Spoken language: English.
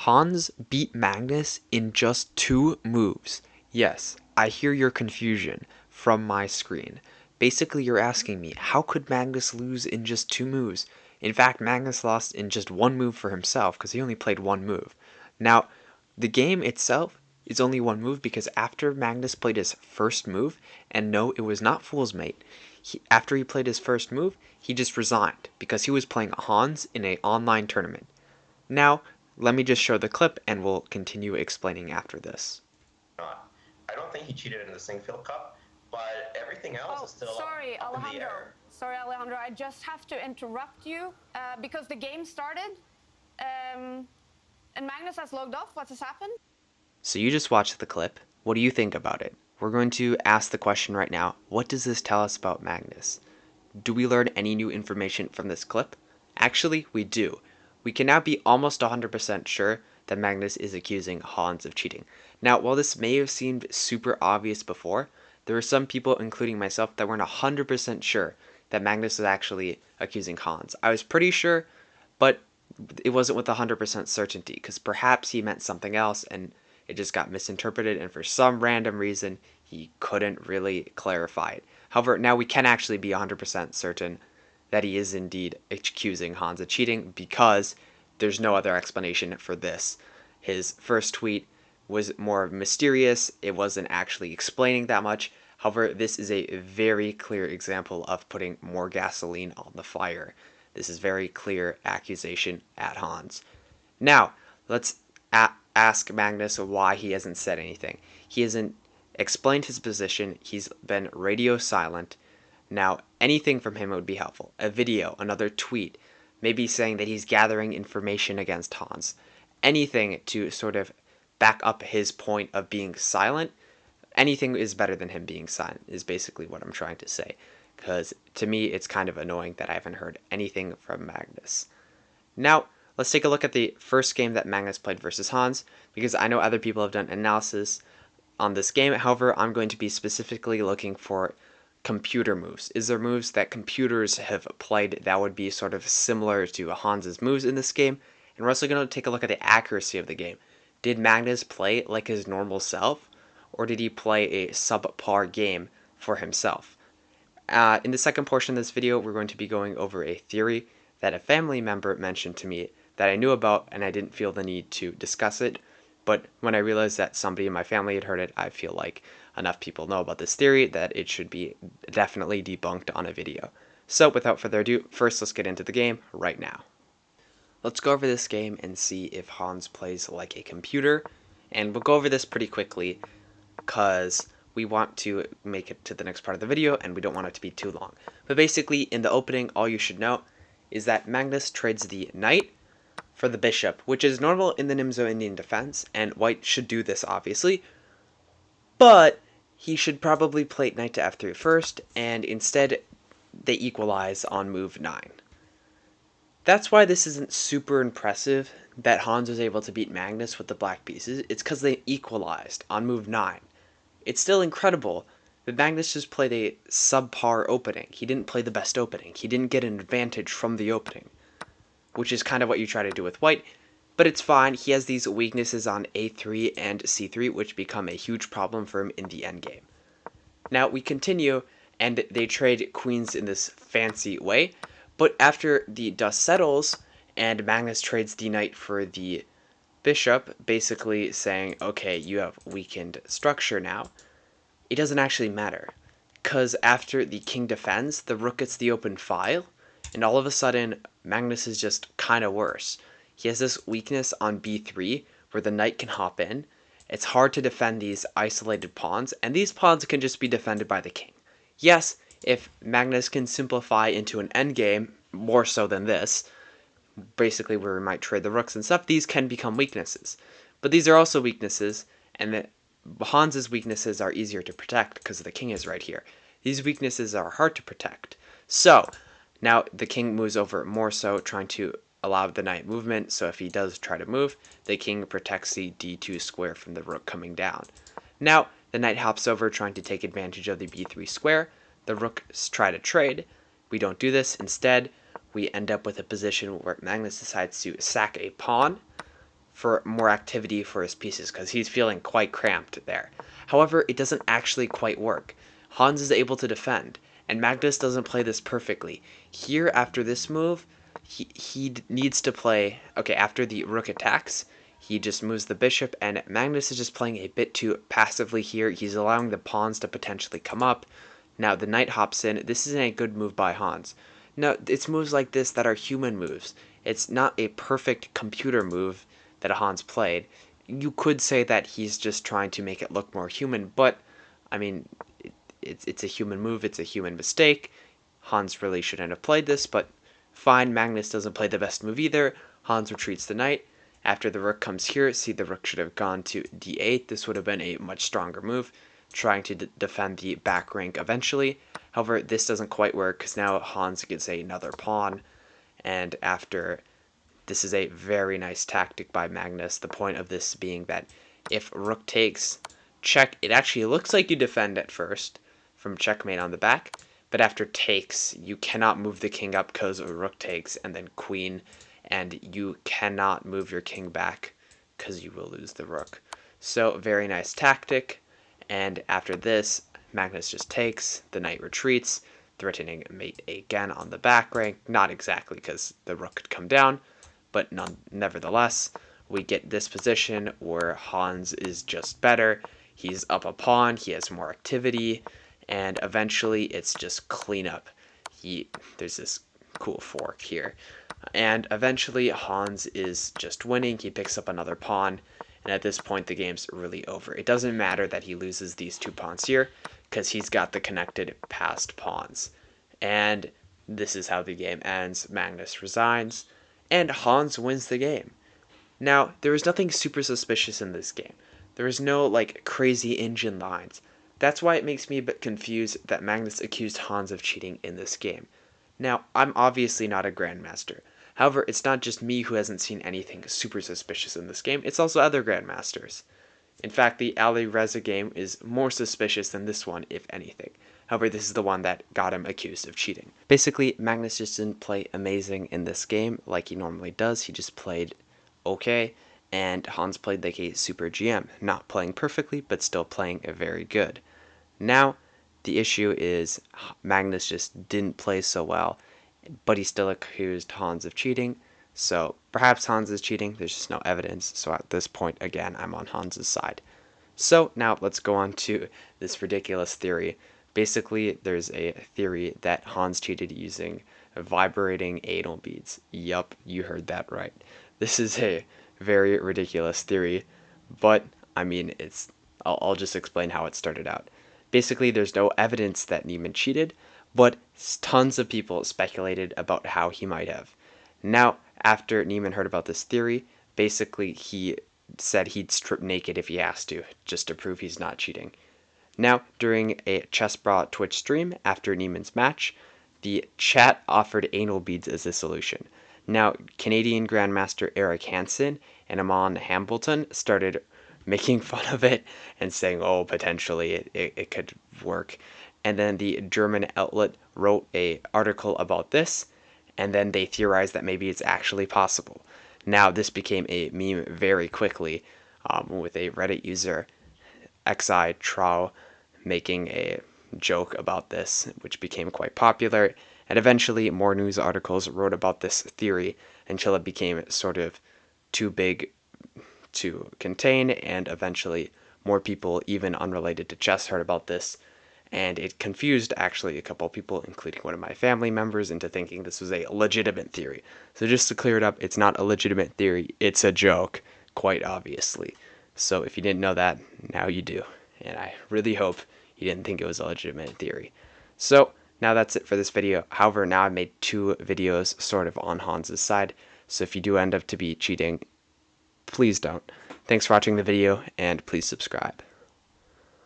Hans beat Magnus in just 2 moves. Yes, I hear your confusion from my screen. Basically, you're asking me, how could Magnus lose in just 2 moves? In fact, Magnus lost in just 1 move for himself because he only played 1 move. Now, the game itself is only 1 move because after Magnus played his first move, and no, it was not Fool's Mate, after he played his first move, he just resigned because he was playing Hans in an online tournament. Now, let me just show the clip and we'll continue explaining after this. Not. I don't think he cheated in the Singfield Cup, but everything else is still sorry, up in the Alejandro. air. Sorry, Alejandro. I just have to interrupt you because the game started and Magnus has logged off. What has happened? So you just watched the clip. What do you think about it? We're going to ask the question right now. What does this tell us about Magnus? Do we learn any new information from this clip? Actually, we do. We can now be almost 100% sure that Magnus is accusing Hans of cheating. Now, while this may have seemed super obvious before, there were some people, including myself, that weren't 100% sure that Magnus was actually accusing Hans. I was pretty sure, but it wasn't with 100% certainty, because perhaps he meant something else and it just got misinterpreted, and for some random reason, he couldn't really clarify it. However, now we can actually be 100% certain that he is indeed accusing Hans of cheating because there's no other explanation for this. His first tweet was more mysterious, it wasn't actually explaining that much. However, this is a very clear example of putting more gasoline on the fire. This is very clear accusation at Hans. Now, let's ask Magnus why he hasn't said anything. He hasn't explained his position. He's been radio silent. Now, anything from him would be helpful. A video, another tweet, maybe saying that he's gathering information against Hans. Anything to sort of back up his point of being silent. Anything is better than him being silent, is basically what I'm trying to say. Because to me, it's kind of annoying that I haven't heard anything from Magnus. Now, let's take a look at the first game that Magnus played versus Hans, because I know other people have done analysis on this game. However, I'm going to be specifically looking for computer moves. Is there moves that computers have played that would be sort of similar to Hans's moves in this game? And we're also going to take a look at the accuracy of the game. Did Magnus play like his normal self, or did he play a subpar game for himself? In the second portion of this video, we're going to be going over a theory that a family member mentioned to me that I knew about and I didn't feel the need to discuss it. But when I realized that somebody in my family had heard it, I feel like enough people know about this theory that it should be definitely debunked on a video. So without further ado, first let's get into the game right now. Let's go over this game and see if Hans plays like a computer. And we'll go over this pretty quickly because we want to make it to the next part of the video and we don't want it to be too long. But basically, in the opening, all you should know is that Magnus trades the knight for the bishop, which is normal in the Nimzo Indian defense, and white should do this obviously, but he should probably play knight to f3 first, and instead they equalize on move 9. That's why this isn't super impressive that Hans was able to beat Magnus with the black pieces. It's because they equalized on move 9. It's still incredible that Magnus just played a subpar opening. He didn't play the best opening. He didn't get an advantage from the opening, which is kind of what you try to do with white, but it's fine. He has these weaknesses on a3 and c3, which become a huge problem for him in the endgame. Now we continue, and they trade queens in this fancy way, but after the dust settles, and Magnus trades the knight for the bishop, basically saying, okay, you have weakened structure now, it doesn't actually matter, because after the king defends, the rook gets the open file, and all of a sudden, Magnus is just kind of worse. He has this weakness on b3, where the knight can hop in. It's hard to defend these isolated pawns, and these pawns can just be defended by the king. Yes, if Magnus can simplify into an endgame, more so than this, basically where we might trade the rooks and stuff, these can become weaknesses. But these are also weaknesses, and Hans's weaknesses are easier to protect because the king is right here. These weaknesses are hard to protect. So, now the king moves over more so, trying to allow the knight movement, so if he does try to move, the king protects the d2 square from the rook coming down. Now, the knight hops over, trying to take advantage of the b3 square. The rooks try to trade. We don't do this. Instead, we end up with a position where Magnus decides to sack a pawn, for more activity for his pieces because he's feeling quite cramped there. However, it doesn't actually quite work. Hans is able to defend, and Magnus doesn't play this perfectly. Here, after this move, he needs to play... Okay, after the rook attacks, he just moves the bishop, and Magnus is just playing a bit too passively here. He's allowing the pawns to potentially come up. Now, the knight hops in. This isn't a good move by Hans. No, it's moves like this that are human moves. It's not a perfect computer move that Hans played. You could say that he's just trying to make it look more human, but, I mean, it's a human move, it's a human mistake. Hans really shouldn't have played this, but fine, Magnus doesn't play the best move either. Hans retreats the knight. After the rook comes here, see the rook should have gone to d8. This would have been a much stronger move, trying to defend the back rank eventually. However, this doesn't quite work because now Hans gets another pawn, and after... This is a very nice tactic by Magnus. The point of this being that if rook takes, check, it actually looks like you defend at first from checkmate on the back, but after takes, you cannot move the king up because rook takes, and then queen, and you cannot move your king back because you will lose the rook. So, very nice tactic, and after this, Magnus just takes, the knight retreats, threatening mate again on the back rank. Not exactly, because the rook could come down, but nevertheless, we get this position where Hans is just better. He's up a pawn, he has more activity, and eventually it's just cleanup. There's this cool fork here. And eventually Hans is just winning. He picks up another pawn, and at this point the game's really over. It doesn't matter that he loses these 2 pawns here, because he's got the connected passed pawns. And this is how the game ends. Magnus resigns, and Hans wins the game. Now, there is nothing super suspicious in this game. There is no, like, crazy engine lines. That's why it makes me a bit confused that Magnus accused Hans of cheating in this game. Now, I'm obviously not a grandmaster. However, it's not just me who hasn't seen anything super suspicious in this game, it's also other grandmasters. In fact, the Ali Reza game is more suspicious than this one, if anything. However, this is the one that got him accused of cheating. Basically, Magnus just didn't play amazing in this game like he normally does. He just played okay, and Hans played like a super GM, not playing perfectly, but still playing very good. Now, the issue is Magnus just didn't play so well, but he still accused Hans of cheating. So perhaps Hans is cheating, there's just no evidence. So at this point, again, I'm on Hans's side. So now let's go on to this ridiculous theory. Basically, there's a theory that Hans cheated using vibrating anal beads. Yup, you heard that right. This is a very ridiculous theory, but I mean, I'll just explain how it started out. Basically, there's no evidence that Niemann cheated, but tons of people speculated about how he might have. Now, after Niemann heard about this theory, basically he said he'd strip naked if he has to, just to prove he's not cheating. Now, during a Chessbrah Twitch stream after Niemann's match, the chat offered anal beads as a solution. Now, Canadian Grandmaster Eric Hansen and Amon Hambleton started making fun of it and saying, oh, potentially it could work. And then the German outlet wrote an article about this, and then they theorized that maybe it's actually possible. Now, this became a meme very quickly, with a Reddit user, XI Trow, making a joke about this, which became quite popular, and eventually more news articles wrote about this theory until it became sort of too big to contain, and eventually more people, even unrelated to chess, heard about this, and it confused actually a couple of people, including one of my family members, into thinking this was a legitimate theory. So just to clear it up, it's not a legitimate theory, it's a joke, quite obviously. So if you didn't know that, now you do, and I really hope you didn't think it was a legitimate theory. So now that's it for this video. However, now I've made 2 videos sort of on Hans's side, so if you do end up to be cheating, please don't. Thanks for watching the video, and please subscribe.